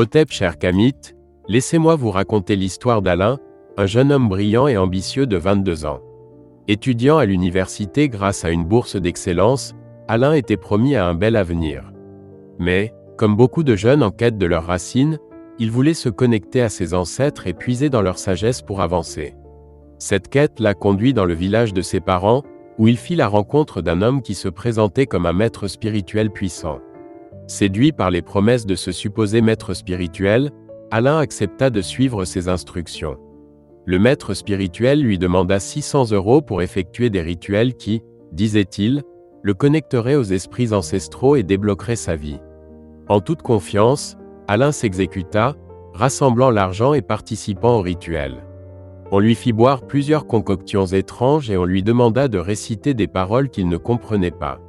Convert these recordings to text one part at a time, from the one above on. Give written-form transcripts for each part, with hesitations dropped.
Hotep cher Kamit, laissez-moi vous raconter l'histoire d'Alain, un jeune homme brillant et ambitieux de 22 ans. Étudiant à l'université grâce à une bourse d'excellence, Alain était promis à un bel avenir. Mais, comme beaucoup de jeunes en quête de leurs racines, il voulait se connecter à ses ancêtres et puiser dans leur sagesse pour avancer. Cette quête l'a conduit dans le village de ses parents, où il fit la rencontre d'un homme qui se présentait comme un maître spirituel puissant. Séduit par les promesses de ce supposé maître spirituel, Alain accepta de suivre ses instructions. Le maître spirituel lui demanda 600 € pour effectuer des rituels qui, disait-il, le connecteraient aux esprits ancestraux et débloqueraient sa vie. En toute confiance, Alain s'exécuta, rassemblant l'argent et participant au rituel. On lui fit boire plusieurs concoctions étranges et on lui demanda de réciter des paroles qu'il ne comprenait pas.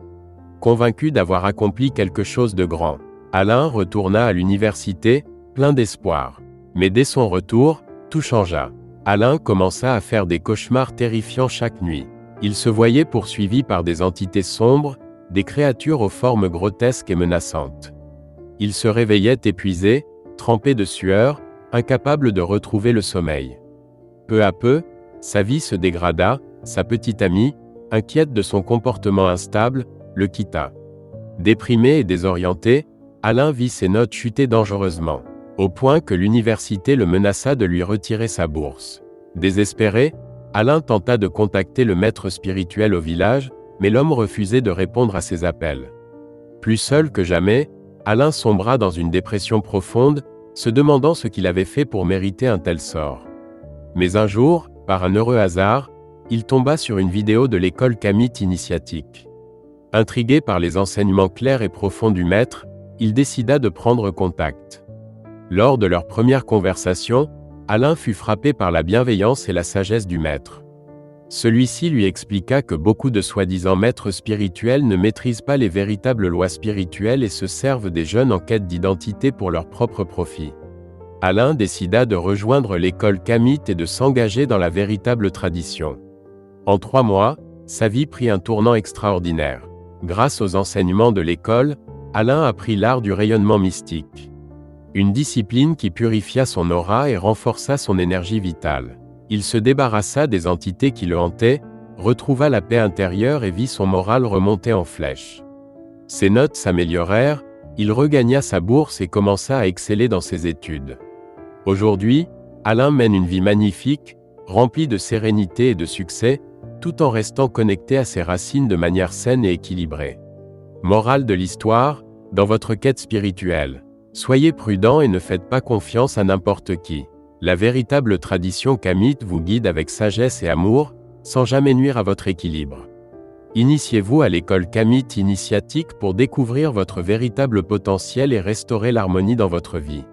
Convaincu d'avoir accompli quelque chose de grand, Alain retourna à l'université, plein d'espoir. Mais dès son retour, tout changea. Alain commença à faire des cauchemars terrifiants chaque nuit. Il se voyait poursuivi par des entités sombres, des créatures aux formes grotesques et menaçantes. Il se réveillait épuisé, trempé de sueur, incapable de retrouver le sommeil. Peu à peu, sa vie se dégrada, sa petite amie, inquiète de son comportement instable, le quitta. Déprimé et désorienté, Alain vit ses notes chuter dangereusement, au point que l'université le menaça de lui retirer sa bourse. Désespéré, Alain tenta de contacter le maître spirituel au village, mais l'homme refusait de répondre à ses appels. Plus seul que jamais, Alain sombra dans une dépression profonde, se demandant ce qu'il avait fait pour mériter un tel sort. Mais un jour, par un heureux hasard, il tomba sur une vidéo de l'école Kamit initiatique. Intrigué par les enseignements clairs et profonds du maître, il décida de prendre contact. Lors de leur première conversation, Alain fut frappé par la bienveillance et la sagesse du maître. Celui-ci lui expliqua que beaucoup de soi-disant maîtres spirituels ne maîtrisent pas les véritables lois spirituelles et se servent des jeunes en quête d'identité pour leur propre profit. Alain décida de rejoindre l'école Kamit et de s'engager dans la véritable tradition. En 3 mois, sa vie prit un tournant extraordinaire. Grâce aux enseignements de l'école, Alain apprit l'art du rayonnement mystique. Une discipline qui purifia son aura et renforça son énergie vitale. Il se débarrassa des entités qui le hantaient, retrouva la paix intérieure et vit son moral remonter en flèche. Ses notes s'améliorèrent, il regagna sa bourse et commença à exceller dans ses études. Aujourd'hui, Alain mène une vie magnifique, remplie de sérénité et de succès, tout en restant connecté à ses racines de manière saine et équilibrée. Morale de l'histoire, dans votre quête spirituelle, soyez prudent et ne faites pas confiance à n'importe qui. La véritable tradition Kamit vous guide avec sagesse et amour, sans jamais nuire à votre équilibre. Initiez-vous à l'école Kamit initiatique pour découvrir votre véritable potentiel et restaurer l'harmonie dans votre vie.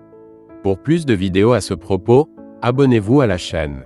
Pour plus de vidéos à ce propos, abonnez-vous à la chaîne.